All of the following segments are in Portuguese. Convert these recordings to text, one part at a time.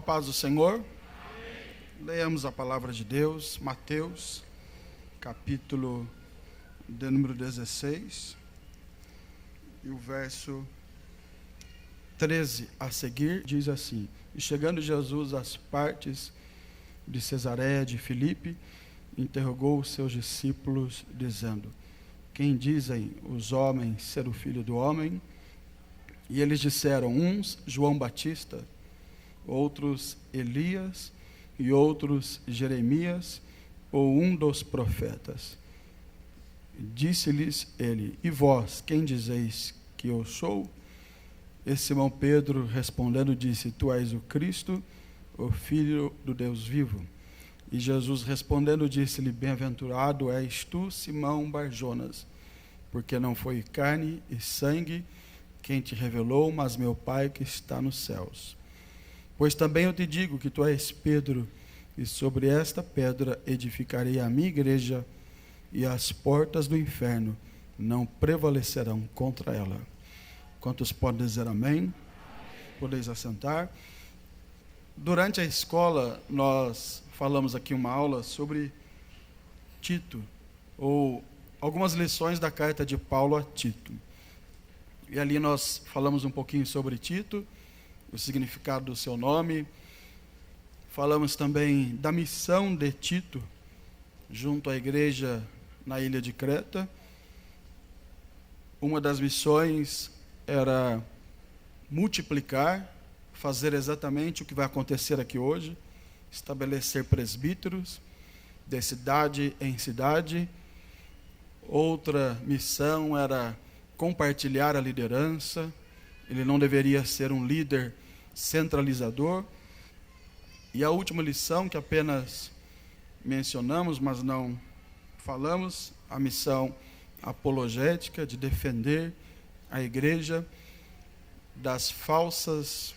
a paz do Senhor. Amém. Leamos a palavra de Deus, Mateus, capítulo de número 16, e o verso 13 a seguir diz assim: E chegando Jesus às partes de Cesareia de Filipe, interrogou os seus discípulos, dizendo: Quem dizem os homens ser o Filho do Homem? E eles disseram: uns João Batista, outros Elias, e outros Jeremias, ou um dos profetas. Disse-lhes ele: E vós, quem dizeis que eu sou? E Simão Pedro respondendo disse: Tu és o Cristo, o Filho do Deus vivo. E Jesus respondendo disse-lhe: Bem-aventurado és tu, Simão Barjonas, porque não foi carne e sangue quem te revelou, mas meu Pai que está nos céus. Pois também eu te digo que tu és Pedro, e sobre esta pedra edificarei a minha igreja, e as portas do inferno não prevalecerão contra ela. Quantos podem dizer amém? Podeis assentar. Durante a escola, nós falamos aqui uma aula sobre Tito, ou algumas lições da carta de Paulo a Tito. E ali nós falamos um pouquinho sobre Tito, o significado do seu nome. Falamos também da missão de Tito junto à igreja na ilha de Creta. Uma das missões era multiplicar, fazer exatamente o que vai acontecer aqui hoje, estabelecer presbíteros de cidade em cidade. Outra missão era compartilhar a liderança. Ele não deveria ser um líder centralizador. E a última lição, que apenas mencionamos, mas não falamos, a missão apologética, de defender a igreja das falsas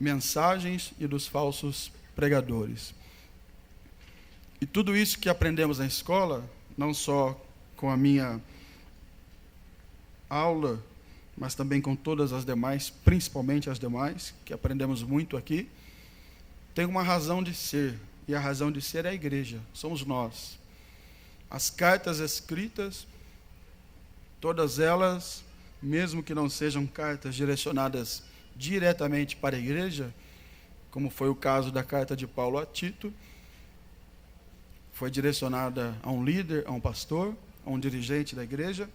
mensagens e dos falsos pregadores. E tudo isso que aprendemos na escola, não só com a minha aula, mas também com todas as demais, principalmente as demais, que aprendemos muito aqui, tem uma razão de ser, e a razão de ser é a igreja, somos nós. As cartas escritas, todas elas, mesmo que não sejam cartas direcionadas diretamente para a igreja, como foi o caso da carta de Paulo a Tito, foi direcionada a um líder, a um pastor, a um dirigente da igreja,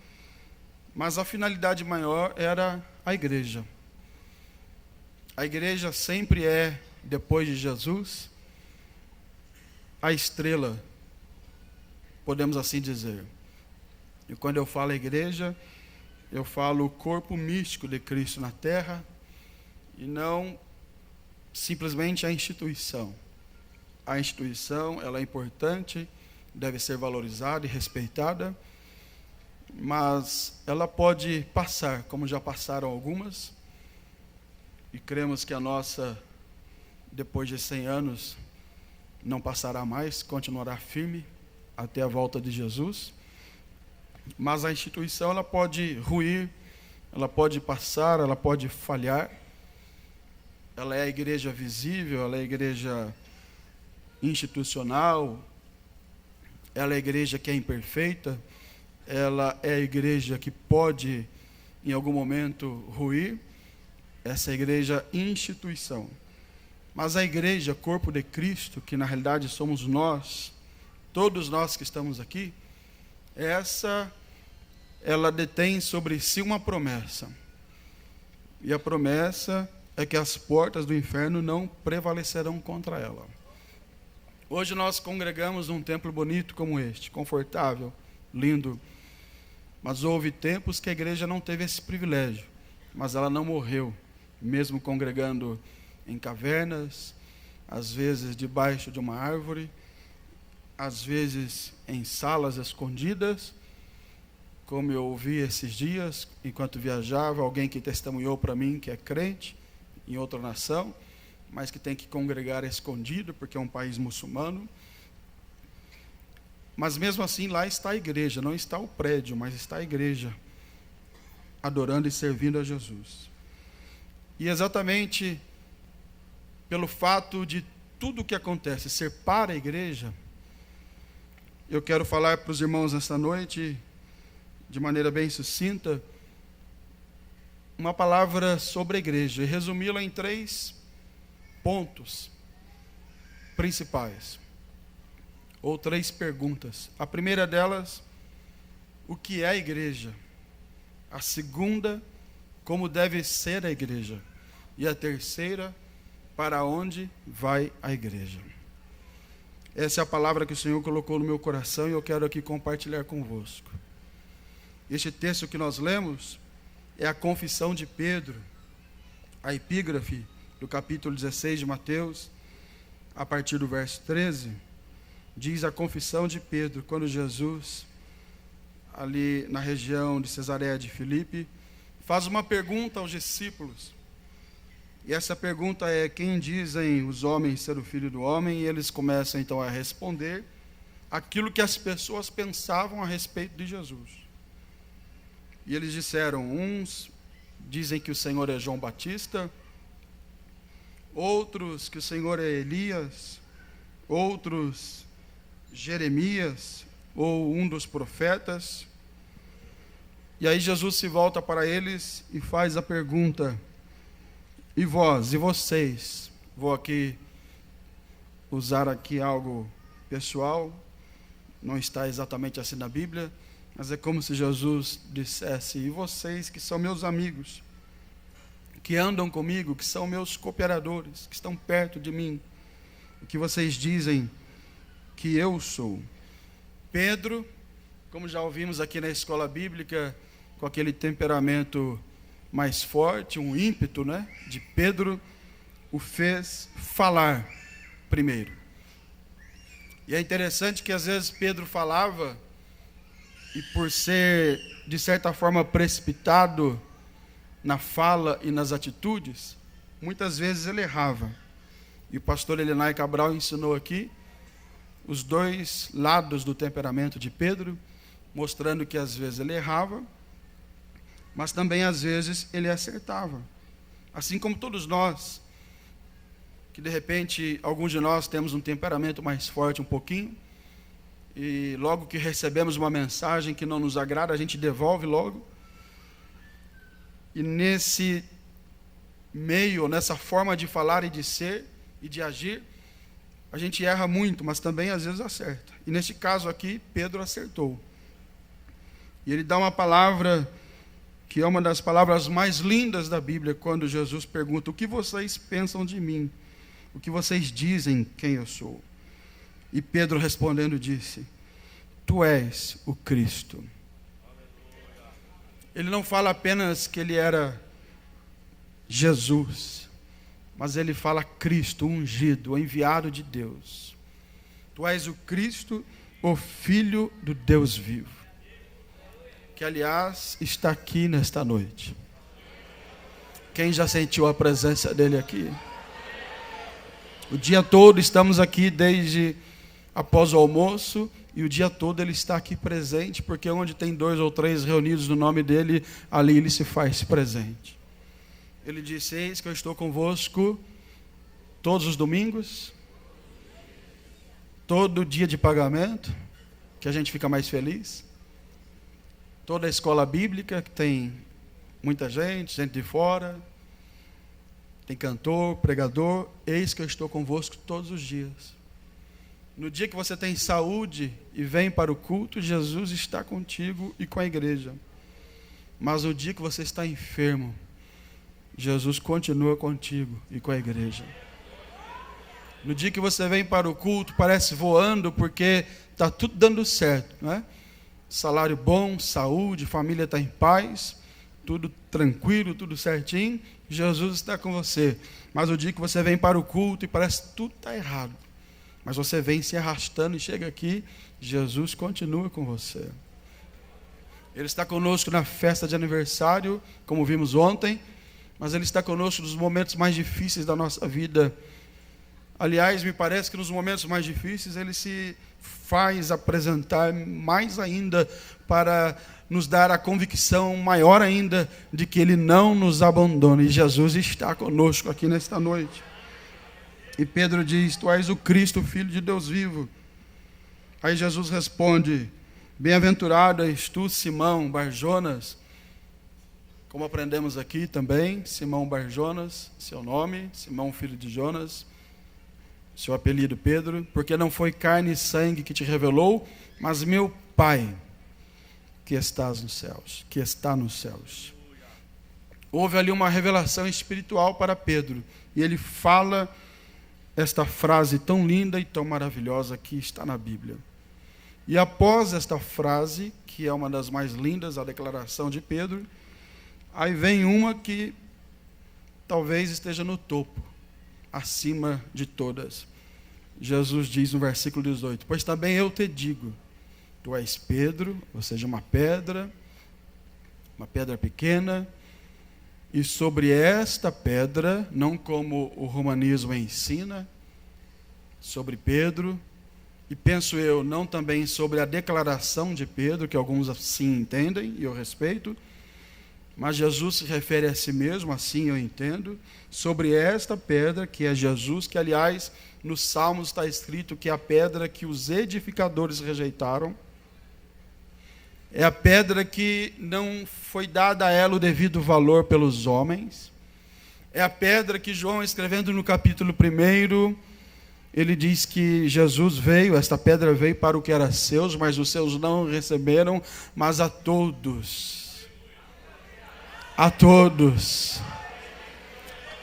mas a finalidade maior era a igreja. A igreja sempre é, depois de Jesus, a estrela, podemos assim dizer. E quando eu falo igreja, eu falo o corpo místico de Cristo na terra, e não simplesmente a instituição. A instituição, ela é importante, deve ser valorizada e respeitada, mas ela pode passar, como já passaram algumas, e cremos que a nossa, depois de 100 anos, não passará mais, continuará firme até a volta de Jesus. Mas a instituição, ela pode ruir, ela pode passar, ela pode falhar. Ela é a igreja visível, ela é a igreja institucional, ela é a igreja que é imperfeita, ela é a igreja que pode, em algum momento, ruir. Essa é a igreja instituição. Mas a igreja, corpo de Cristo, que na realidade somos nós, todos nós que estamos aqui, ela detém sobre si uma promessa. E a promessa é que as portas do inferno não prevalecerão contra ela. Hoje nós congregamos num templo bonito como este, confortável, lindo. Mas houve tempos que a igreja não teve esse privilégio, mas ela não morreu, mesmo congregando em cavernas, às vezes debaixo de uma árvore, às vezes em salas escondidas, como eu ouvi esses dias, enquanto viajava, alguém que testemunhou para mim que é crente em outra nação, mas que tem que congregar escondido, porque é um país muçulmano. Mas mesmo assim, lá está a igreja, não está o prédio, mas está a igreja, adorando e servindo a Jesus. E exatamente pelo fato de tudo o que acontece ser para a igreja, eu quero falar para os irmãos esta noite, de maneira bem sucinta, uma palavra sobre a igreja, e resumi-la em 3 pontos principais, ou 3 perguntas. A primeira delas, o que é a igreja? A segunda, como deve ser a igreja? E a terceira, para onde vai a igreja? Essa é a palavra que o Senhor colocou no meu coração e eu quero aqui compartilhar convosco. Este texto que nós lemos é a confissão de Pedro, a epígrafe do capítulo 16 de Mateus, a partir do verso 13, diz a confissão de Pedro, quando Jesus, ali na região de Cesareia de Filipe, faz uma pergunta aos discípulos. E essa pergunta é: quem dizem os homens ser o Filho do Homem? E eles começam então a responder aquilo que as pessoas pensavam a respeito de Jesus. E eles disseram: uns dizem que o Senhor é João Batista, outros que o Senhor é Elias, outros Jeremias, ou um dos profetas. E aí Jesus se volta para eles e faz a pergunta: e vós, e vocês? Vou aqui usar aqui algo pessoal, não está exatamente assim na Bíblia, mas é como se Jesus dissesse: e vocês que são meus amigos, que andam comigo, que são meus cooperadores, que estão perto de mim, o que vocês dizem que eu sou? Pedro, como já ouvimos aqui na escola bíblica, com aquele temperamento mais forte, um ímpeto, de Pedro, o fez falar primeiro. E é interessante que às vezes Pedro falava, e por ser, de certa forma, precipitado na fala e nas atitudes, muitas vezes ele errava. E o pastor Elenay Cabral ensinou aqui os 2 lados do temperamento de Pedro, mostrando que às vezes ele errava, mas também às vezes ele acertava. Assim como todos nós, que de repente alguns de nós temos um temperamento mais forte um pouquinho, e logo que recebemos uma mensagem que não nos agrada, a gente devolve logo. E nesse meio, nessa forma de falar e de ser e de agir, a gente erra muito, mas também às vezes acerta. E neste caso aqui, Pedro acertou. E ele dá uma palavra que é uma das palavras mais lindas da Bíblia, quando Jesus pergunta: o que vocês pensam de mim? O que vocês dizem quem eu sou? E Pedro respondendo disse: tu és o Cristo. Ele não fala apenas que ele era Jesus, mas ele fala Cristo, o ungido, o enviado de Deus. Tu és o Cristo, o Filho do Deus vivo, que aliás está aqui nesta noite. Quem já sentiu a presença dele aqui? O dia todo estamos aqui, desde após o almoço, e o dia todo ele está aqui presente, porque onde tem 2 ou 3 reunidos no nome dele, ali ele se faz presente. Ele disse: eis que eu estou convosco todos os domingos, todo dia de pagamento, que a gente fica mais feliz, toda a escola bíblica, que tem muita gente de fora, tem cantor, pregador, eis que eu estou convosco todos os dias. No dia que você tem saúde e vem para o culto, Jesus está contigo e com a igreja. Mas no dia que você está enfermo, Jesus continua contigo e com a igreja. No dia que você vem para o culto, parece voando, porque está tudo dando certo, não é? Salário bom, saúde, família está em paz, tudo tranquilo, tudo certinho, Jesus está com você. Mas o dia que você vem para o culto e parece que tudo está errado, mas você vem se arrastando e chega aqui, Jesus continua com você. Ele está conosco na festa de aniversário, como vimos ontem, mas Ele está conosco nos momentos mais difíceis da nossa vida. Aliás, me parece que nos momentos mais difíceis Ele se faz apresentar mais ainda, para nos dar a convicção maior ainda de que Ele não nos abandona. E Jesus está conosco aqui nesta noite. E Pedro diz: tu és o Cristo, o Filho de Deus vivo. Aí Jesus responde: bem-aventurado és tu, Simão Barjonas. Como aprendemos aqui também, Simão Barjonas, seu nome, Simão filho de Jonas, seu apelido Pedro, porque não foi carne e sangue que te revelou, mas meu Pai que estás nos céus, que está nos céus. Houve ali uma revelação espiritual para Pedro, e ele fala esta frase tão linda e tão maravilhosa que está na Bíblia. E após esta frase, que é uma das mais lindas, a declaração de Pedro, aí vem uma que talvez esteja no topo, acima de todas. Jesus diz no versículo 18: pois também eu te digo, tu és Pedro, ou seja, uma pedra pequena, e sobre esta pedra, não como o romanismo ensina, sobre Pedro, e penso eu, não também sobre a declaração de Pedro, que alguns assim entendem, e eu respeito, mas Jesus se refere a si mesmo, assim eu entendo, sobre esta pedra, que é Jesus, que aliás, nos Salmos está escrito que é a pedra que os edificadores rejeitaram, é a pedra que não foi dada a ela o devido valor pelos homens, é a pedra que João, escrevendo no capítulo 1, ele diz que Jesus veio, esta pedra veio para o que era seus, mas os seus não receberam, mas a todos. A todos.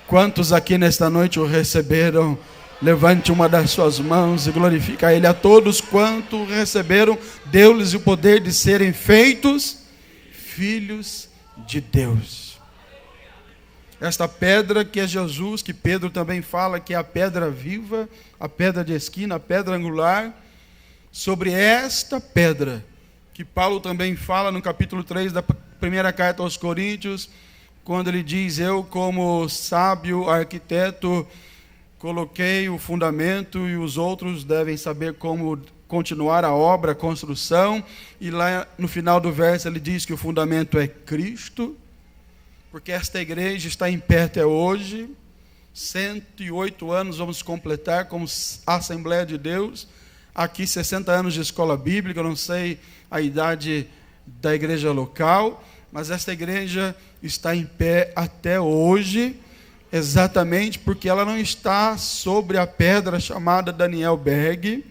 Quantos aqui nesta noite o receberam? Levante uma das suas mãos e glorifique a Ele. A todos quanto receberam, deu-lhes o poder de serem feitos filhos de Deus. Esta pedra que é Jesus, que Pedro também fala que é a pedra viva, a pedra de esquina, a pedra angular, sobre esta pedra, que Paulo também fala no capítulo 3 da primeira carta aos Coríntios, quando ele diz: eu como sábio arquiteto coloquei o fundamento e os outros devem saber como continuar a obra, a construção, e lá no final do verso ele diz que o fundamento é Cristo, porque esta igreja está em pé até hoje, 108 anos vamos completar como Assembleia de Deus, aqui 60 anos de escola bíblica, eu não sei a idade da igreja local, mas esta igreja está em pé até hoje, exatamente porque ela não está sobre a pedra chamada Daniel Berg,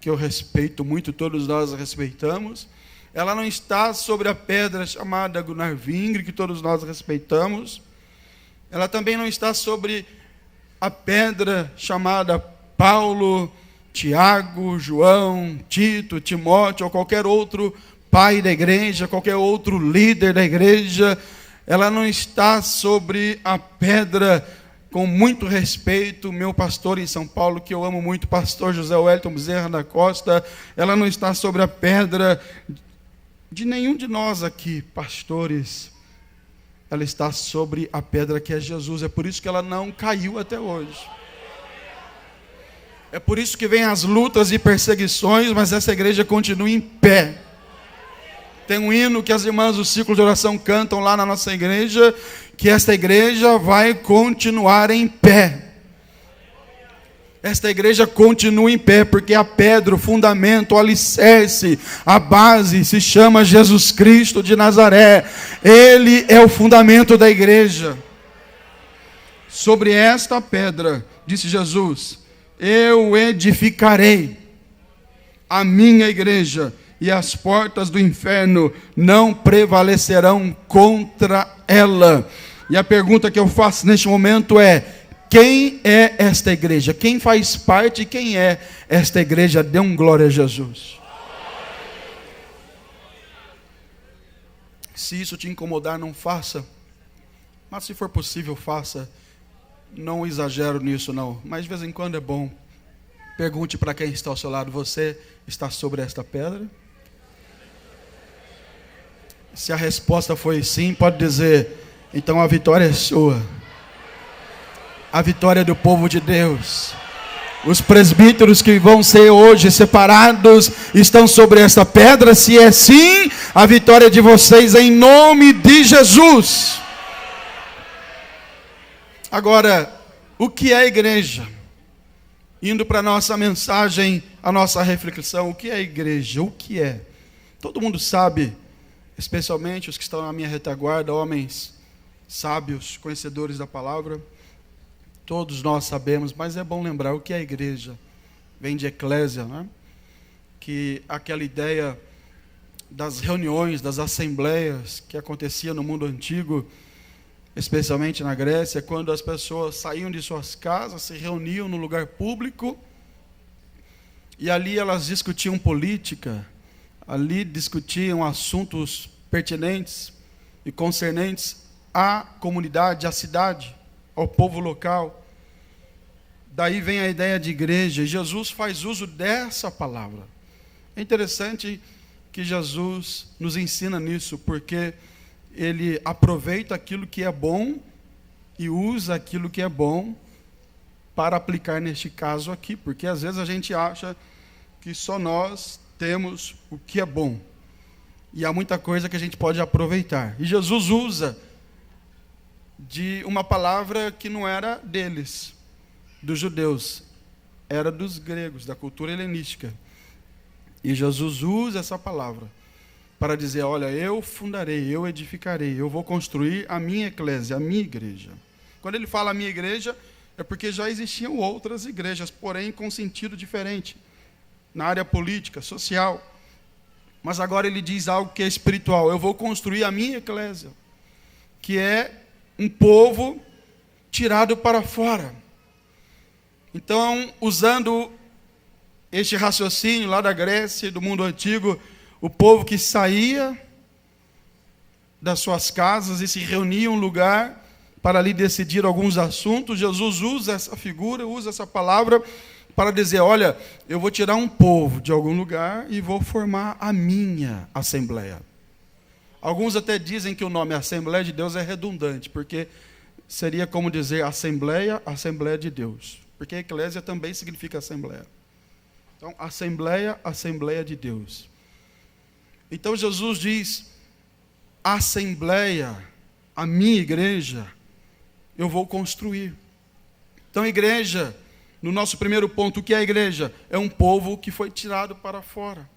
que eu respeito muito, todos nós respeitamos. Ela não está sobre a pedra chamada Gunnar Vingre, que todos nós respeitamos. Ela também não está sobre a pedra chamada Paulo, Tiago, João, Tito, Timóteo, ou qualquer outro pai da igreja, qualquer outro líder da igreja. Ela não está sobre a pedra, com muito respeito, meu pastor em São Paulo, que eu amo muito, pastor José Wellington Bezerra da Costa. Ela não está sobre a pedra de nenhum de nós aqui, pastores. Ela está sobre a pedra que é Jesus. É por isso que ela não caiu até hoje. É por isso que vem as lutas e perseguições, mas essa igreja continua em pé. Tem um hino que as irmãs do ciclo de oração cantam lá na nossa igreja, que esta igreja vai continuar em pé. Esta igreja continua em pé, porque a pedra, o fundamento, o alicerce, a base se chama Jesus Cristo de Nazaré. Ele é o fundamento da igreja. Sobre esta pedra, disse Jesus, eu edificarei a minha igreja, e as portas do inferno não prevalecerão contra ela. E a pergunta que eu faço neste momento é: quem é esta igreja? Quem faz parte? Quem é esta igreja? Dê um glória a Jesus. Se isso te incomodar, não faça. Mas se for possível, faça. Não exagero nisso, não. Mas de vez em quando é bom. Pergunte para quem está ao seu lado: você está sobre esta pedra? Se a resposta foi sim, pode dizer: então a vitória é sua. A vitória é do povo de Deus. Os presbíteros que vão ser hoje separados estão sobre esta pedra. Se é sim, a vitória é de vocês em nome de Jesus. Agora, o que é a igreja? Indo para a nossa mensagem, a nossa reflexão, o que é a igreja? O que é? Todo mundo sabe, especialmente os que estão na minha retaguarda, homens sábios, conhecedores da palavra, todos nós sabemos, mas é bom lembrar o que é a igreja. Vem de eclésia, né? Que aquela ideia das reuniões, das assembleias que acontecia no mundo antigo, especialmente na Grécia, quando as pessoas saíam de suas casas, se reuniam no lugar público, e ali elas discutiam política, ali discutiam assuntos pertinentes e concernentes à comunidade, à cidade, ao povo local. Daí vem a ideia de igreja, e Jesus faz uso dessa palavra. É interessante que Jesus nos ensina nisso, porque ele aproveita aquilo que é bom e usa aquilo que é bom para aplicar neste caso aqui, porque às vezes a gente acha que só nós temos o que é bom, e há muita coisa que a gente pode aproveitar. E Jesus usa de uma palavra que não era deles, dos judeus, era dos gregos, da cultura helenística. E Jesus usa essa palavra para dizer, olha, eu fundarei, eu edificarei, eu vou construir a minha eclésia, a minha igreja. Quando ele fala a minha igreja, é porque já existiam outras igrejas, porém com sentido diferente, na área política, social. Mas agora ele diz algo que é espiritual, eu vou construir a minha eclésia, que é um povo tirado para fora. Então, usando este raciocínio lá da Grécia, do mundo antigo, o povo que saía das suas casas e se reunia em um lugar para ali decidir alguns assuntos, Jesus usa essa figura, usa essa palavra para dizer, olha, eu vou tirar um povo de algum lugar e vou formar a minha assembleia. Alguns até dizem que o nome Assembleia de Deus é redundante, porque seria como dizer Assembleia de Deus, porque a eclésia também significa assembleia. Então, Assembleia de Deus. Então Jesus diz, assembleia, a minha igreja, eu vou construir. Então, igreja, no nosso primeiro ponto, o que é a igreja? É um povo que foi tirado para fora.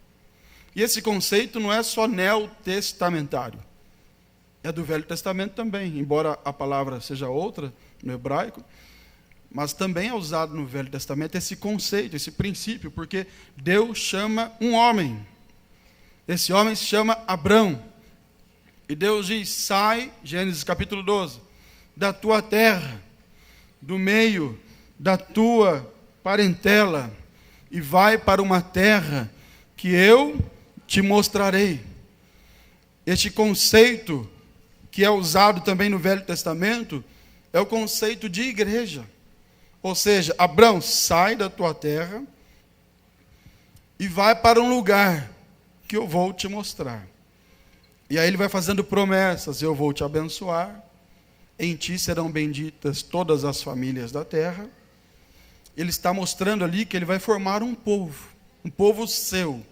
E esse conceito não é só neotestamentário, é do Velho Testamento também, embora a palavra seja outra no hebraico, mas também é usado no Velho Testamento esse conceito, esse princípio, porque Deus chama um homem. Esse homem se chama Abrão. E Deus diz, sai, Gênesis capítulo 12, da tua terra, do meio da tua parentela, e vai para uma terra que eu te mostrarei. Este conceito, que é usado também no Velho Testamento, é o conceito de igreja. Ou seja, Abrão, sai da tua terra e vai para um lugar que eu vou te mostrar. E aí ele vai fazendo promessas, eu vou te abençoar, em ti serão benditas todas as famílias da terra. Ele está mostrando ali que ele vai formar um povo seu.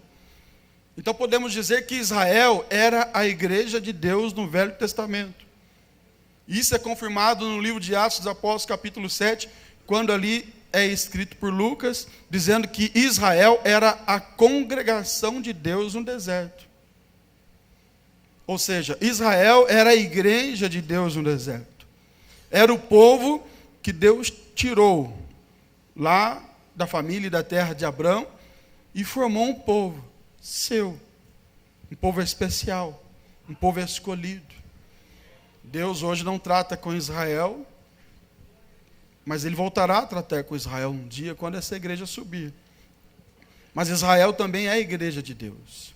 Então podemos dizer que Israel era a igreja de Deus no Velho Testamento. Isso é confirmado no livro de Atos dos Apóstolos, capítulo 7, quando ali é escrito por Lucas, dizendo que Israel era a congregação de Deus no deserto. Ou seja, Israel era a igreja de Deus no deserto. Era o povo que Deus tirou lá da família e da terra de Abrão e formou um povo seu, um povo especial, um povo escolhido. Deus hoje não trata com Israel, mas ele voltará a tratar com Israel um dia, quando essa igreja subir. Mas Israel também é a igreja de Deus.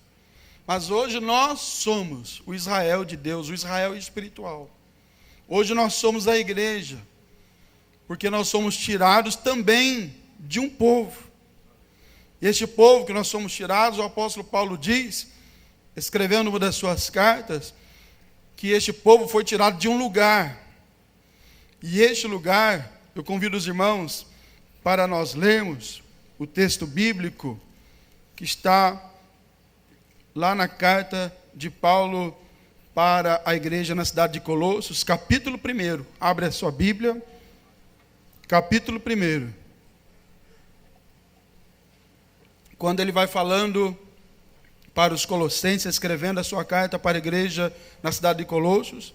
Mas hoje nós somos o Israel de Deus, o Israel espiritual. Hoje nós somos a igreja, porque nós somos tirados também de um povo. E este povo que nós somos tirados, o apóstolo Paulo diz, escrevendo uma das suas cartas, que este povo foi tirado de um lugar. E este lugar, eu convido os irmãos para nós lermos o texto bíblico que está lá na carta de Paulo para a igreja na cidade de Colossos, capítulo 1. Abre a sua Bíblia, capítulo 1. quando ele vai falando para os colossenses, escrevendo a sua carta para a igreja na cidade de Colossos,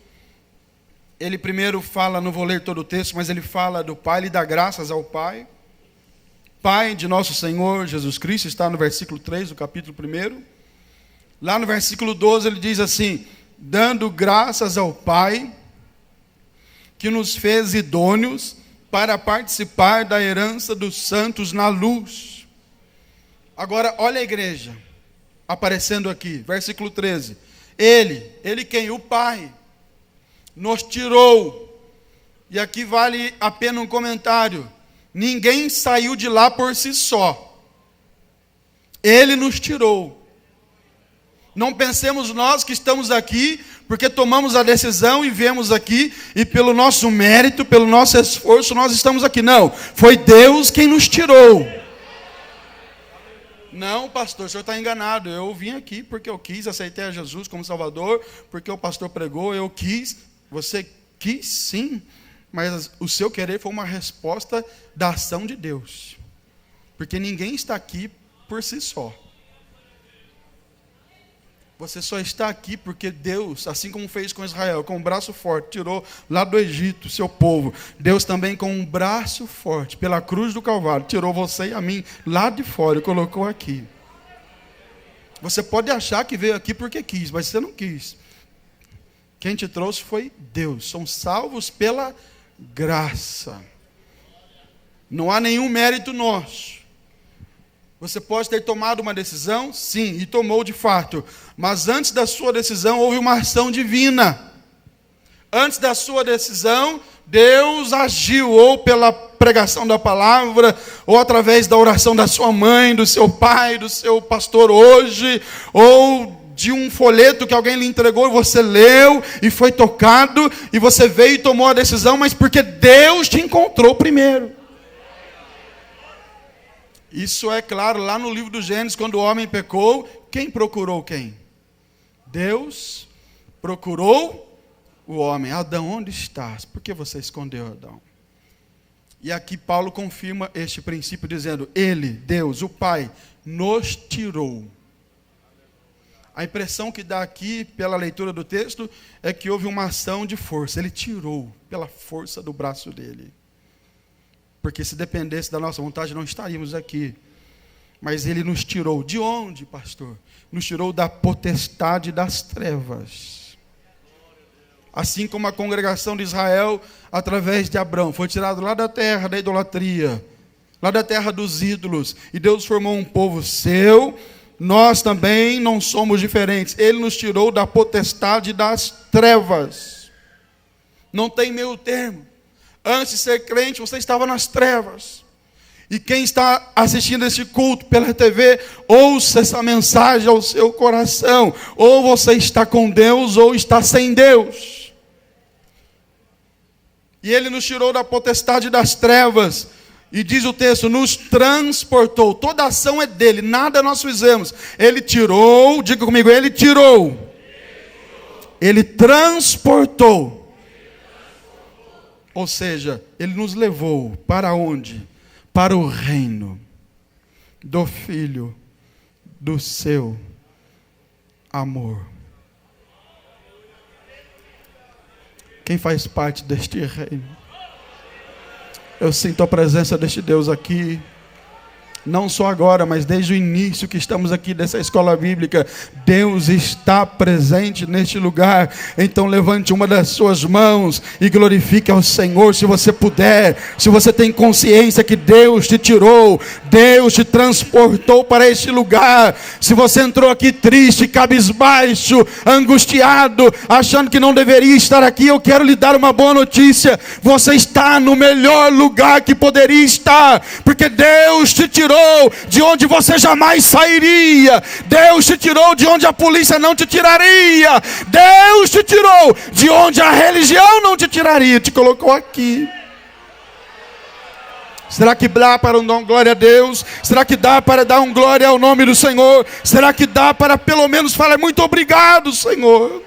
ele primeiro fala, não vou ler todo o texto, mas ele fala do Pai, ele dá graças ao Pai. Pai de nosso Senhor Jesus Cristo, está no versículo 3 do capítulo 1. Lá no versículo 12 ele diz assim: dando graças ao Pai, que nos fez idôneos para participar da herança dos santos na luz. Agora, olha a igreja, aparecendo aqui, versículo 13. Ele quem? O Pai, nos tirou, e aqui vale a pena um comentário, ninguém saiu de lá por si só, Ele nos tirou. Não pensemos nós que estamos aqui porque tomamos a decisão e viemos aqui e pelo nosso mérito, pelo nosso esforço nós estamos aqui. Não, foi Deus quem nos tirou. Não, pastor, o senhor está enganado. Eu vim aqui porque eu quis, aceitei a Jesus como Salvador, porque o pastor pregou, eu quis. Você quis, sim, mas o seu querer foi uma resposta da ação de Deus. Porque ninguém está aqui por si só. Você só está aqui porque Deus, assim como fez com Israel, com um braço forte, tirou lá do Egito seu povo. Deus também com um braço forte, pela cruz do Calvário, tirou você e a mim lá de fora e colocou aqui. Você pode achar que veio aqui porque quis, mas você não quis. Quem te trouxe foi Deus. São salvos pela graça. Não há nenhum mérito nosso. Você pode ter tomado uma decisão, sim, e tomou de fato. Mas antes da sua decisão, houve uma ação divina. Antes da sua decisão, Deus agiu, ou pela pregação da palavra, ou através da oração da sua mãe, do seu pai, do seu pastor hoje, ou de um folheto que alguém lhe entregou, e você leu, e foi tocado, e você veio e tomou a decisão, mas porque Deus te encontrou primeiro. Isso é claro lá no livro do Gênesis, quando o homem pecou, quem procurou quem? Deus procurou o homem. Adão, onde estás? Por que você escondeu Adão? E aqui Paulo confirma este princípio dizendo, Ele, Deus, o Pai, nos tirou. A impressão que dá aqui, pela leitura do texto, é que houve uma ação de força. Ele tirou pela força do braço dele. Porque se dependesse da nossa vontade, não estaríamos aqui. Mas Ele nos tirou. De onde, pastor? Nos tirou da potestade das trevas. Assim como a congregação de Israel, através de Abrão, foi tirado lá da terra da idolatria, lá da terra dos ídolos, e Deus formou um povo seu. Nós também não somos diferentes. Ele nos tirou da potestade das trevas. Não tem meio termo. Antes de ser crente, você estava nas trevas. E quem está assistindo esse culto pela TV, ouça essa mensagem ao seu coração. Ou você está com Deus, ou está sem Deus. E Ele nos tirou da potestade das trevas. E diz o texto, nos transportou. Toda ação é dele, nada nós fizemos. Ele tirou, diga comigo, Ele tirou. Ele transportou. Ou seja, Ele nos levou para onde? Para o reino do Filho do seu amor. Quem faz parte deste reino? Eu sinto a presença deste Deus aqui. Não só agora, mas desde o início que estamos aqui dessa escola bíblica, Deus está presente neste lugar. Então levante uma das suas mãos e glorifique ao Senhor, se você puder. Se você tem consciência que Deus te tirou, Deus te transportou para este lugar. Se você entrou aqui triste, cabisbaixo, angustiado, achando que não deveria estar aqui, eu quero lhe dar uma boa notícia. Você está no melhor lugar que poderia estar, porque Deus te tirou de onde você jamais sairia. Deus te tirou de onde a polícia não te tiraria. Deus te tirou de onde a religião não te tiraria. Te colocou aqui. Será que dá para dar glória a Deus? Será que dá para dar um glória ao nome do Senhor? Será que dá para pelo menos falar muito obrigado, Senhor?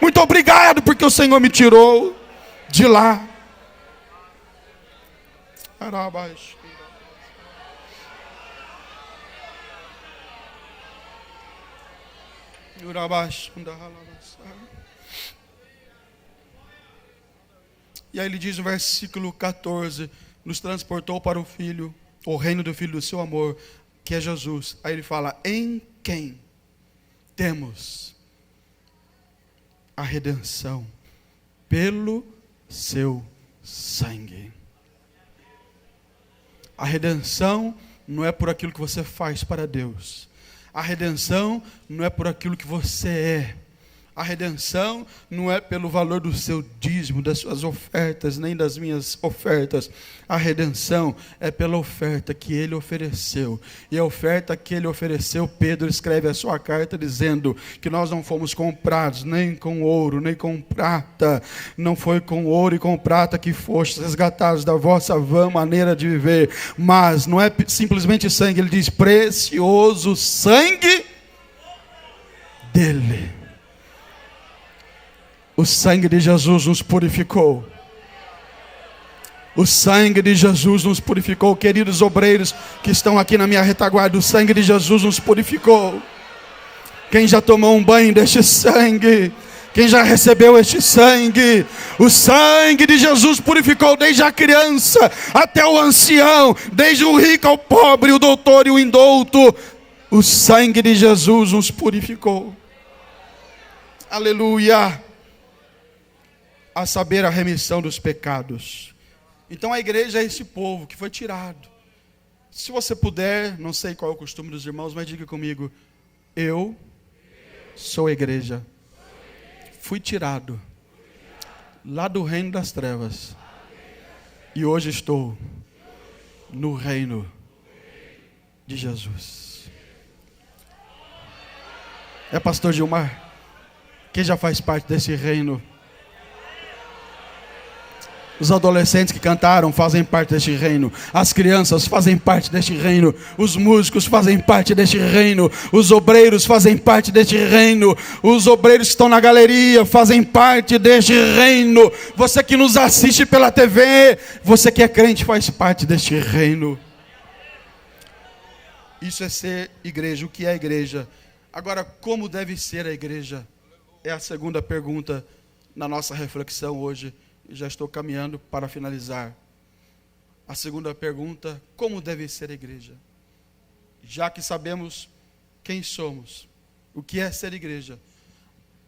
Muito obrigado porque o Senhor me tirou de lá. E aí ele diz no versículo 14, nos transportou para o Filho, o reino do Filho do seu amor, que é Jesus. Aí ele fala, em quem temos a redenção pelo seu sangue. A redenção não é por aquilo que você faz para Deus. A redenção não é por aquilo que você é. A redenção não é pelo valor do seu dízimo, das suas ofertas, nem das minhas ofertas. A redenção é pela oferta que Ele ofereceu. E a oferta que Ele ofereceu, Pedro escreve a sua carta dizendo que nós não fomos comprados nem com ouro, nem com prata. Não foi com ouro e com prata que fostes resgatados da vossa vã maneira de viver. Mas não é simplesmente sangue, ele diz precioso sangue dele. O sangue de Jesus nos purificou. O sangue de Jesus nos purificou. Queridos obreiros que estão aqui na minha retaguarda, o sangue de Jesus nos purificou. Quem já tomou um banho deste sangue? Quem já recebeu este sangue? O sangue de Jesus purificou desde a criança até o ancião, desde o rico ao pobre, o doutor e o indouto. O sangue de Jesus nos purificou. Aleluia. A saber, a remissão dos pecados. Então a igreja é esse povo que foi tirado. Se você puder, não sei qual é o costume dos irmãos, mas diga comigo: eu sou a igreja. Fui tirado lá do reino das trevas e hoje estou no reino de Jesus. É pastor Gilmar? Quem já faz parte desse reino? Os adolescentes que cantaram fazem parte deste reino. As crianças fazem parte deste reino. Os músicos fazem parte deste reino. Os obreiros fazem parte deste reino. Os obreiros que estão na galeria fazem parte deste reino. Você que nos assiste pela TV, você que é crente faz parte deste reino. Isso é ser igreja. O que é a igreja? Agora, como deve ser a igreja? É a segunda pergunta na nossa reflexão hoje. Já estou caminhando para finalizar. A segunda pergunta: como deve ser a igreja? Já que sabemos quem somos, o que é ser igreja,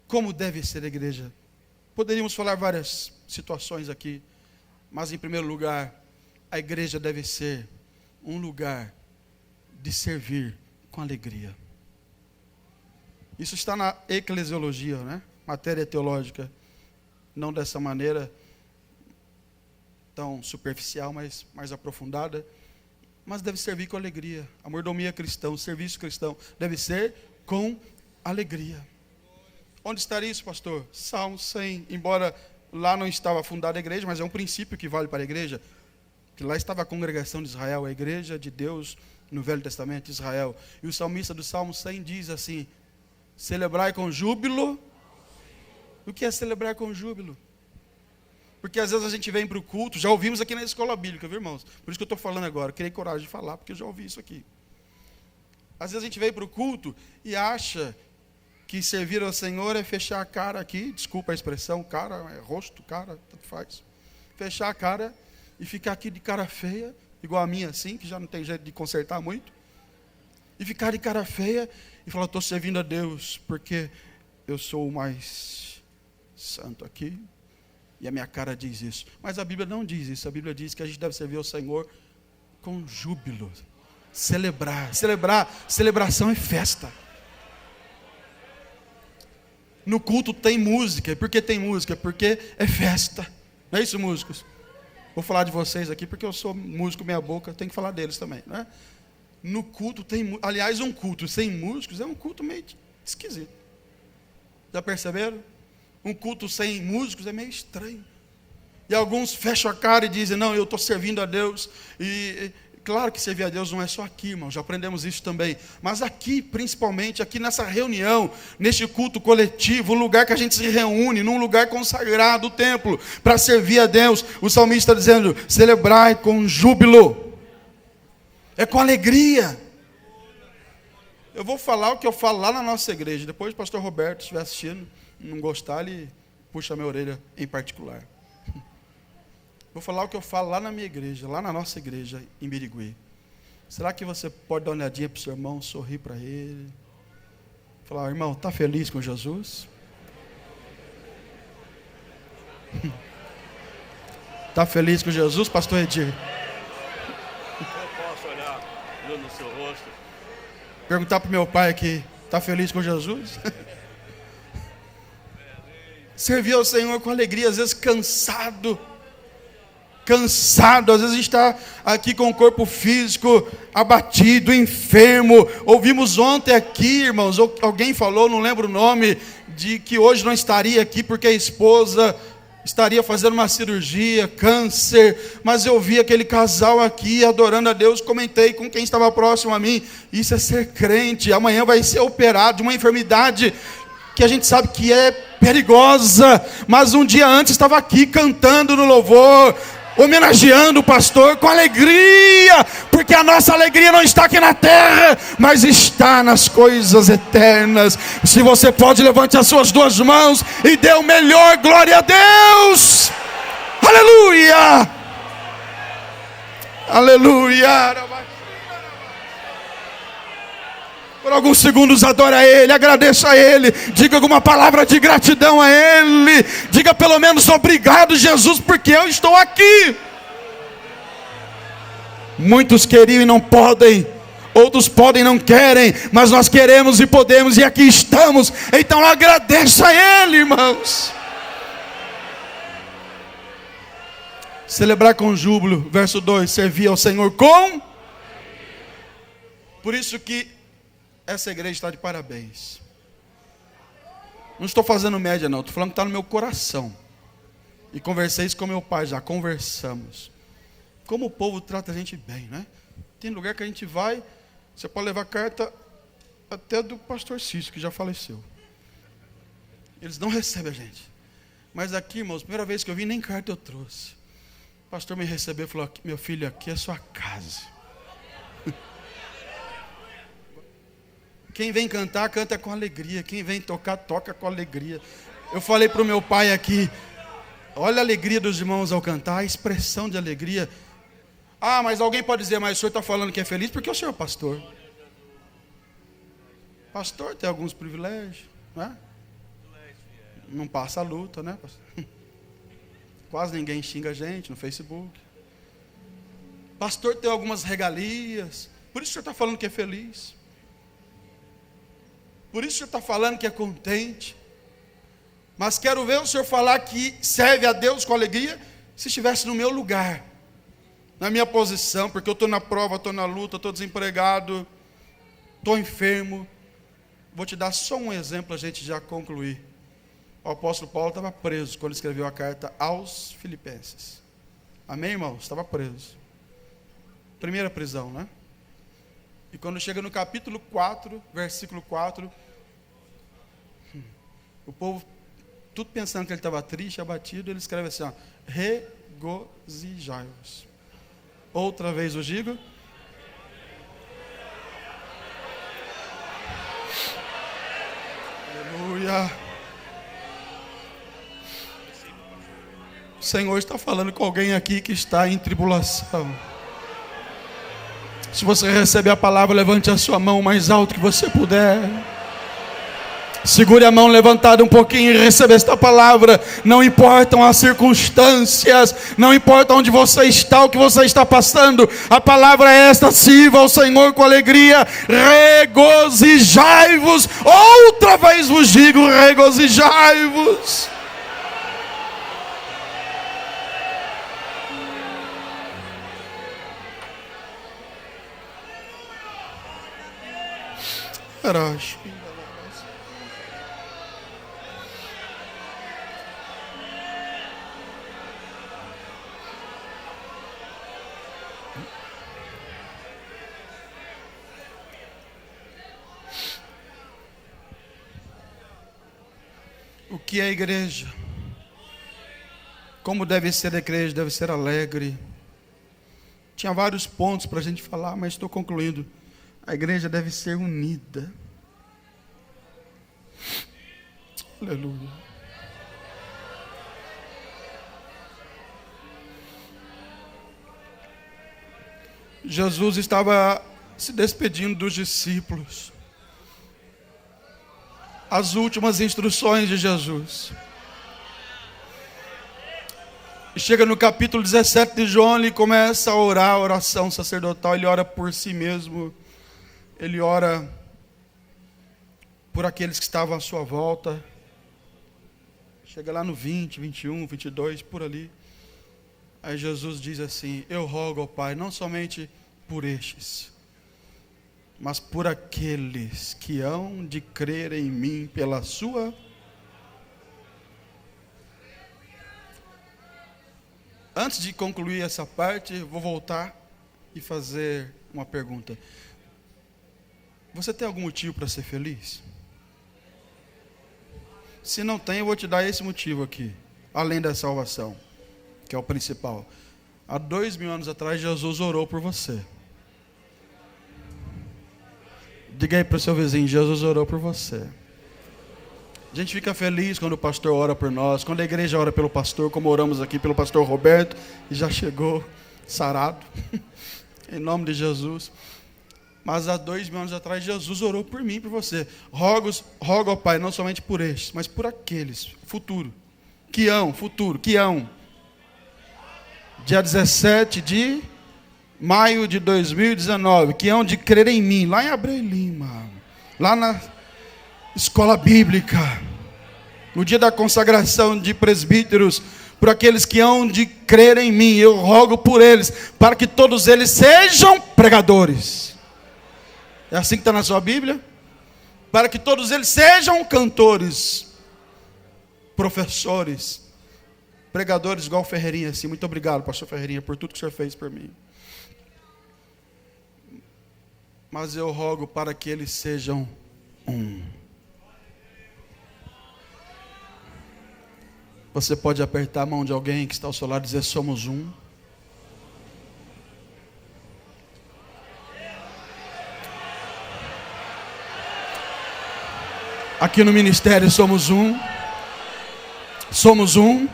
como deve ser a igreja? Poderíamos falar várias situações aqui, mas em primeiro lugar, a igreja deve ser um lugar de servir com alegria. Isso está na eclesiologia, né? Matéria teológica, não dessa maneira tão superficial, mas mais aprofundada, mas deve servir com alegria. A mordomia cristã, o serviço cristão deve ser com alegria. Onde estaria isso, pastor? Salmo 100, embora lá não estava fundada a igreja, mas é um princípio que vale para a igreja, que lá estava a congregação de Israel, a igreja de Deus no Velho Testamento de Israel. E o salmista do Salmo 100 diz assim: celebrai com júbilo. O que é celebrar com júbilo? Porque às vezes a gente vem para o culto, já ouvimos aqui na escola bíblica, viu, irmãos? Por isso que eu estou falando agora, criei coragem de falar, porque eu já ouvi isso aqui. Às vezes a gente vem para o culto e acha que servir ao Senhor é fechar a cara aqui, desculpa a expressão, cara, é rosto, cara, tanto faz. Fechar a cara e ficar aqui de cara feia, igual a minha assim, que já não tem jeito de consertar muito. E ficar de cara feia e falar: estou servindo a Deus porque eu sou o mais santo aqui. E a minha cara diz isso. Mas a Bíblia não diz isso. A Bíblia diz que a gente deve servir ao Senhor com júbilo. Celebração é festa. No culto tem música. E por que tem música? Porque é festa. Não é isso, músicos? Vou falar de vocês aqui porque eu sou músico meia boca, tenho que falar deles também, né? No culto tem, aliás, um culto sem músicos é um culto meio esquisito. Já perceberam? Um culto sem músicos é meio estranho. E alguns fecham a cara e dizem: não, eu estou servindo a Deus. E claro que servir a Deus não é só aqui, irmão, já aprendemos isso também. Mas aqui, principalmente, aqui nessa reunião, neste culto coletivo, o lugar que a gente se reúne, num lugar consagrado, o templo, para servir a Deus. O salmista está dizendo: celebrai com júbilo. É com alegria. Eu vou falar o que eu falo lá na nossa igreja. Depois o pastor Roberto estiver assistindo, não gostar, ele puxa a minha orelha em particular. Vou falar o que eu falo lá na minha igreja, lá na nossa igreja em Birigui. Será que você pode dar uma olhadinha para o seu irmão, sorrir para ele? Falar, irmão, está feliz com Jesus? Está feliz com Jesus, pastor Edir? Eu posso olhar no seu rosto. Perguntar para o meu pai aqui, está feliz com Jesus? Servir ao Senhor com alegria, às vezes cansado, às vezes a gente está aqui com o corpo físico abatido, enfermo. Ouvimos ontem aqui, irmãos, alguém falou, não lembro o nome, de que hoje não estaria aqui porque a esposa estaria fazendo uma cirurgia, câncer, mas eu vi aquele casal aqui adorando a Deus, comentei com quem estava próximo a mim, isso é ser crente, amanhã vai ser operado de uma enfermidade que a gente sabe que é perigosa, mas um dia antes estava aqui cantando no louvor, homenageando o pastor com alegria, porque a nossa alegria não está aqui na terra, mas está nas coisas eternas. Se você pode, levante as suas duas mãos e dê o melhor glória a Deus. Aleluia, aleluia. Por alguns segundos adora a Ele, agradeça a Ele, diga alguma palavra de gratidão a Ele, diga pelo menos obrigado, Jesus, porque eu estou aqui. Muitos queriam e não podem, outros podem e não querem, mas nós queremos e podemos e aqui estamos, então agradeça a Ele, irmãos. Celebrar com júbilo, verso 2, servir ao Senhor com... Por isso que essa igreja está de parabéns. Não estou fazendo média não, estou falando que está no meu coração. E conversei isso com meu pai, já conversamos. Como o povo trata a gente bem, né? Tem lugar que a gente vai, você pode levar carta até do pastor Cício, que já faleceu. Eles não recebem a gente. Mas aqui, irmãos, primeira vez que eu vim, nem carta eu trouxe. O pastor me recebeu e falou, meu filho, aqui é sua casa. Quem vem cantar, canta com alegria. Quem vem tocar, toca com alegria. Eu falei para o meu pai aqui, olha a alegria dos irmãos ao cantar, a expressão de alegria. Ah, mas alguém pode dizer, mas o senhor está falando que é feliz porque o senhor é pastor. Pastor tem alguns privilégios, né? Não passa a luta, né? Quase ninguém xinga a gente no Facebook. Pastor tem algumas regalias. Por isso o senhor está falando que é feliz. Por isso o senhor está falando que é contente. Mas quero ver o senhor falar que serve a Deus com alegria se estivesse no meu lugar, na minha posição, porque eu estou na prova, estou na luta, estou desempregado, estou enfermo. Vou te dar só um exemplo, a gente já concluir. O apóstolo Paulo estava preso quando escreveu a carta aos Filipenses. Amém, irmãos? Estava preso. Primeira prisão, né? E quando chega no capítulo 4, versículo 4, o povo, tudo pensando que ele estava triste, abatido, ele escreve assim, ó, regozijai-vos. Outra vez eu digo. Aleluia. O Senhor está falando com alguém aqui que está em tribulação. Se você receber a palavra, levante a sua mão o mais alto que você puder. Segure a mão levantada um pouquinho e receba esta palavra. Não importam as circunstâncias, não importa onde você está, o que você está passando. A palavra é esta: sirva ao Senhor com alegria, regozijai-vos. Outra vez vos digo, regozijai-vos. O que é a igreja? Como deve ser a igreja? Deve ser alegre. Tinha vários pontos para a gente falar, mas estou concluindo. A igreja deve ser unida. Aleluia. Jesus estava se despedindo dos discípulos. As últimas instruções de Jesus. E chega no capítulo 17 de João, ele começa a orar a oração sacerdotal. Ele ora por si mesmo. Ele ora por aqueles que estavam à sua volta. Chega lá no 20, 21, 22, por ali. Aí Jesus diz assim: eu rogo ao Pai, não somente por estes, mas por aqueles que hão de crer em mim pela sua. Antes de concluir essa parte, vou voltar e fazer uma pergunta. Você tem algum motivo para ser feliz? Se não tem, eu vou te dar esse motivo aqui, além da salvação, que é o principal. Há 2000 anos atrás, Jesus orou por você. Diga aí para o seu vizinho: Jesus orou por você. A gente fica feliz quando o pastor ora por nós, quando a igreja ora pelo pastor, como oramos aqui pelo pastor Roberto, e já chegou sarado, em nome de Jesus. Mas há 2000 anos atrás, Jesus orou por mim e por você. Rogo ao Pai, não somente por estes, mas por aqueles, futuro, que hão, dia 17 de maio de 2019, que hão de crer em mim, lá em Abreu Lima, lá na escola bíblica, no dia da consagração de presbíteros, por aqueles que hão de crer em mim, eu rogo por eles, para que todos eles sejam pregadores. É assim que está na sua Bíblia? Para que todos eles sejam cantores, professores, pregadores, igual o Ferreirinha assim. Muito obrigado, pastor Ferreirinha, por tudo que o senhor fez por mim. Mas eu rogo para que eles sejam um. Você pode apertar a mão de alguém que está ao seu lado e dizer: somos um. Aqui no ministério somos um. Somos um.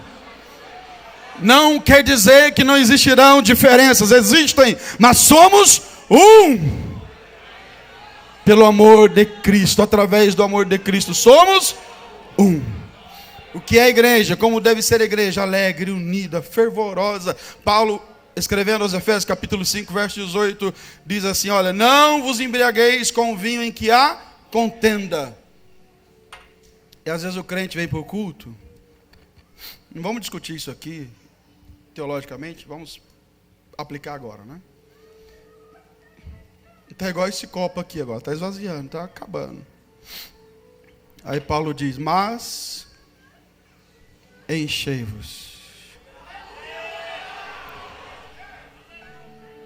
Não quer dizer que não existirão diferenças, existem, mas somos um. Pelo amor de Cristo, através do amor de Cristo, somos um. O que é a igreja? Como deve ser a igreja? Alegre, unida, fervorosa. Paulo, escrevendo aos Efésios capítulo 5, verso 18, diz assim: olha, não vos embriagueis com o vinho em que há contenda. E às vezes o crente vem para o culto. Não vamos discutir isso aqui teologicamente, vamos aplicar agora, né? Está igual esse copo aqui agora, está esvaziando, está acabando. Aí Paulo diz: mas enchei-vos.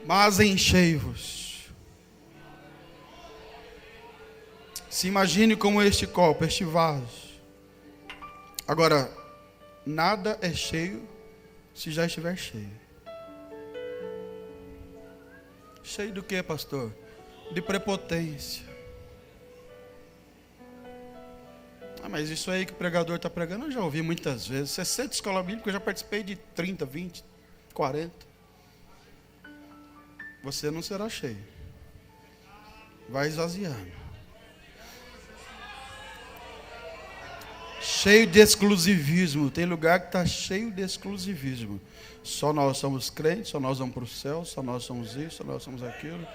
Mas enchei-vos. Se imagine como este copo, este vaso. Agora, nada é cheio se já estiver cheio. Cheio do que, pastor? De prepotência. Mas isso aí que o pregador está pregando, eu já ouvi muitas vezes. 60 escola bíblica, eu já participei de 30, 20, 40. Você não será cheio. Vai esvaziando. Cheio de exclusivismo. Tem lugar que está cheio de exclusivismo. Só nós somos crentes, só nós vamos para o céu, só nós somos isso, só nós somos aquilo.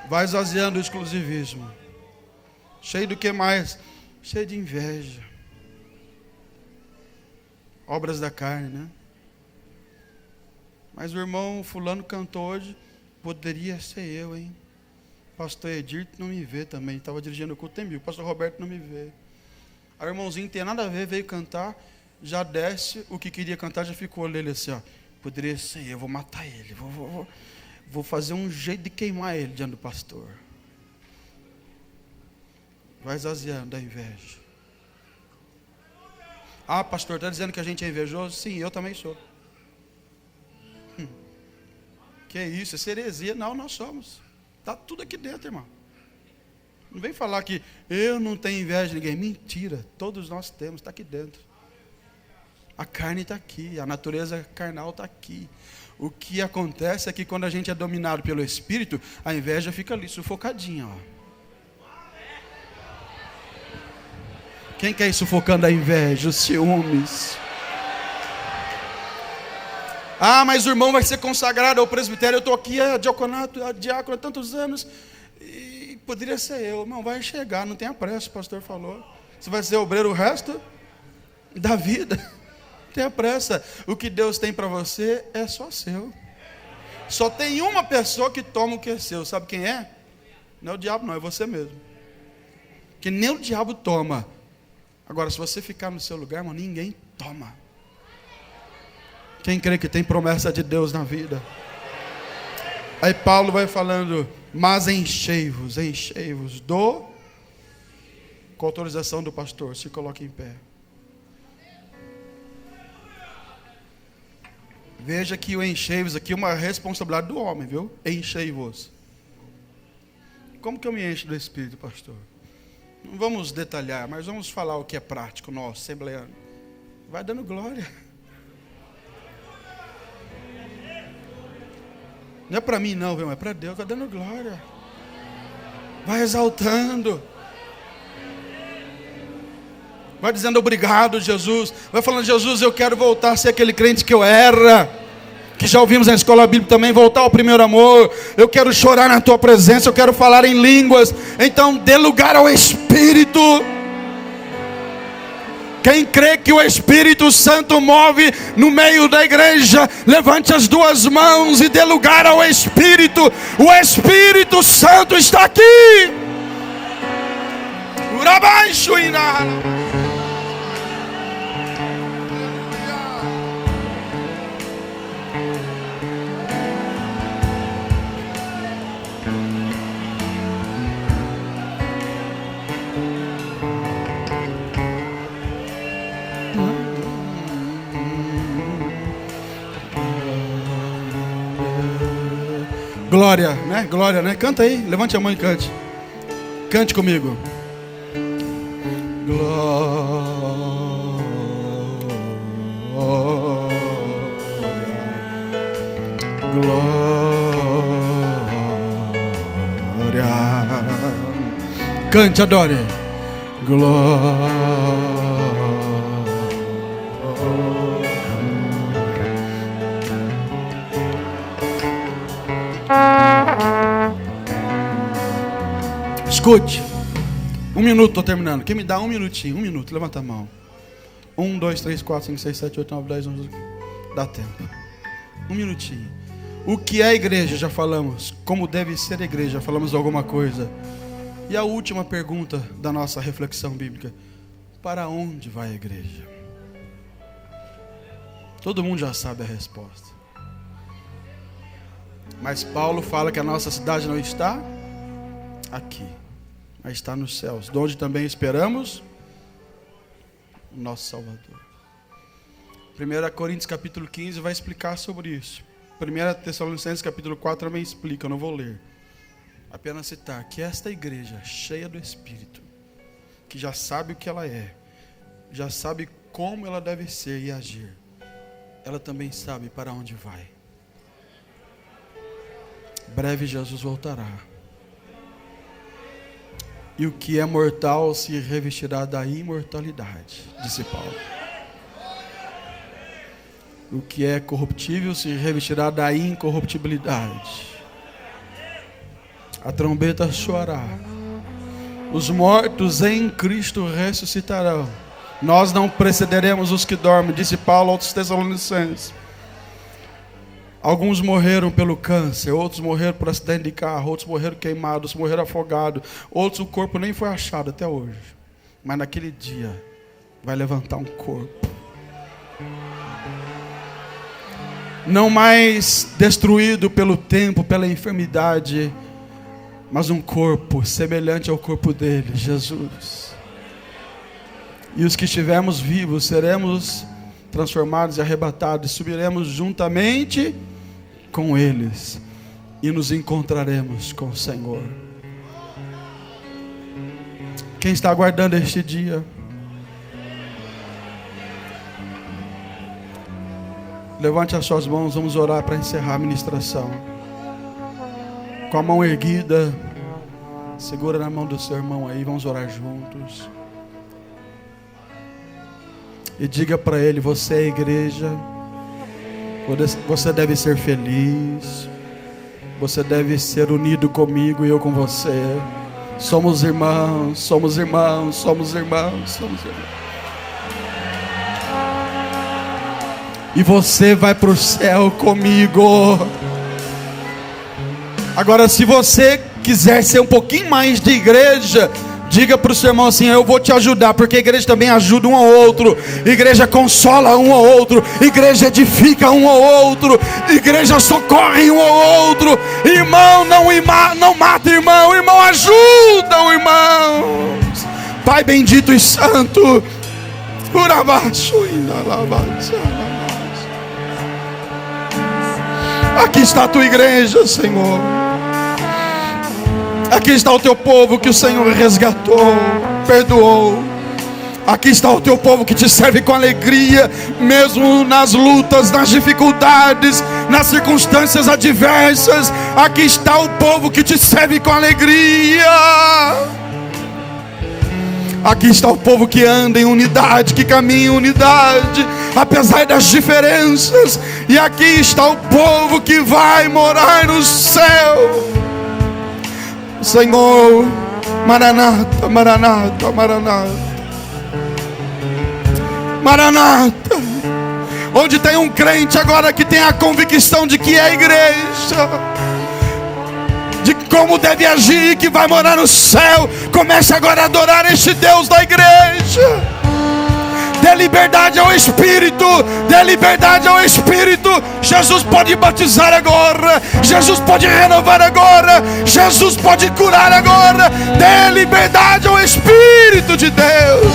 Vai esvaziando o exclusivismo. Cheio do que mais? Cheio de inveja. Obras da carne, né? Mas o irmão fulano cantou hoje. Poderia ser eu, hein? Pastor Edir não me vê também. Estava dirigindo o culto, tem mil. Pastor Roberto não me vê. Aí o irmãozinho não tem nada a ver, veio cantar. Já desce, o que queria cantar já ficou nele assim, ó. Poderia ser eu, vou matar ele. Vou fazer um jeito de queimar ele diante do pastor. Vai esvaziando da inveja. Ah, pastor, está dizendo que a gente é invejoso? Sim, eu também sou. Que isso, é heresia. Não, nós somos. Está tudo aqui dentro, irmão. Não vem falar que eu não tenho inveja de ninguém. Mentira, todos nós temos, está aqui dentro. A carne está aqui, a natureza carnal está aqui. O que acontece é que quando a gente é dominado pelo Espírito, a inveja fica ali, sufocadinha. Ó. Quem quer ir sufocando a inveja, os ciúmes? Ah, mas o irmão vai ser consagrado ao presbitério. Eu estou aqui a diácono há tantos anos. E poderia ser eu. Irmão, vai chegar, não tenha pressa, o pastor falou. Você vai ser obreiro o resto da vida. Não tenha pressa. O que Deus tem para você é só seu. Só tem uma pessoa que toma o que é seu. Sabe quem é? Não é o diabo, não, é você mesmo. Que nem o diabo toma. Agora, se você ficar no seu lugar, irmão, ninguém toma. Quem crê que tem promessa de Deus na vida? Aí Paulo vai falando, mas enchei-vos do... Com autorização do pastor, se coloque em pé. Veja que o enchei-vos aqui é uma responsabilidade do homem, viu? Enchei-vos. Como que eu me encho do Espírito, pastor? Não vamos detalhar, mas vamos falar o que é prático, nosso, assembleano. Vai dando glória. Não é para mim não, viu? É para Deus, vai dando glória. Vai exaltando. Vai dizendo obrigado, Jesus. Vai falando, Jesus, eu quero voltar a ser aquele crente que eu era. Que já ouvimos na escola bíblica também, voltar ao primeiro amor. Eu quero chorar na tua presença, eu quero falar em línguas. Então dê lugar ao Espírito. Quem crê que o Espírito Santo move no meio da igreja, levante as duas mãos e dê lugar ao Espírito. O Espírito Santo está aqui. Glória, né? Glória, né? Canta aí, levante a mão e cante. Cante comigo. Glória. Cante, adore. Glória. Escute, 1 minuto, estou terminando. Quem me dá 1 minutinho, 1 minuto, levanta a mão. 1, 2, 3, 4, 5, 6, 7, 8, 9, 10, 11, dá tempo. 1 minutinho. O que é a igreja? Já falamos. Como deve ser a igreja? Já falamos alguma coisa. E a última pergunta da nossa reflexão bíblica: para onde vai a igreja? Todo mundo já sabe a resposta. Mas Paulo fala que a nossa cidade não está aqui, mas está nos céus, de onde também esperamos o nosso Salvador. 1 Coríntios capítulo 15 vai explicar sobre isso. 1 Tessalonicenses capítulo 4 também explica, eu não vou ler. Apenas citar que esta igreja cheia do Espírito, que já sabe o que ela é, já sabe como ela deve ser e agir, ela também sabe para onde vai. Breve Jesus voltará. E o que é mortal se revestirá da imortalidade, disse Paulo. O que é corruptível se revestirá da incorruptibilidade. A trombeta soará. Os mortos em Cristo ressuscitarão. Nós não precederemos os que dormem, disse Paulo aos Tessalonicenses. Alguns morreram pelo câncer, outros morreram por acidente de carro, outros morreram queimados, outros morreram afogados, outros o corpo nem foi achado até hoje. Mas naquele dia vai levantar um corpo. Não mais destruído pelo tempo, pela enfermidade, mas um corpo semelhante ao corpo dele, Jesus. E os que estivermos vivos seremos transformados e arrebatados, subiremos juntamente com eles e nos encontraremos com o Senhor. Quem está aguardando este dia? Levante as suas mãos, vamos orar para encerrar a ministração. Com a mão erguida, segura na mão do seu irmão aí, vamos orar juntos. E diga para ele: você é a igreja, você deve ser feliz, você deve ser unido comigo e eu com você. Somos irmãos, somos irmãos, somos irmãos, somos irmãos. E você vai para o céu comigo. Agora, se você quiser ser um pouquinho mais de igreja, diga para o seu irmão assim: eu vou te ajudar, porque a igreja também ajuda um ao outro, igreja consola um ao outro, igreja edifica um ao outro, igreja socorre um ao outro. Irmão não mata irmão, irmão ajuda o irmão. Pai bendito e santo, aqui está a tua igreja, Senhor. Aqui está o teu povo que o Senhor resgatou, perdoou. Aqui está o teu povo que te serve com alegria, mesmo nas lutas, nas dificuldades, nas circunstâncias adversas. Aqui está o povo que te serve com alegria. Aqui está o povo que anda em unidade, que caminha em unidade, apesar das diferenças. E aqui está o povo que vai morar no céu. Senhor, Maranata, Maranata, Maranata, Maranata. Onde tem um crente agora que tem a convicção de que é a igreja, de como deve agir, que vai morar no céu, comece agora a adorar este Deus da igreja. Dê liberdade ao Espírito, dê liberdade ao Espírito. Jesus pode batizar agora, Jesus pode renovar agora, Jesus pode curar agora. Dê liberdade ao Espírito de Deus.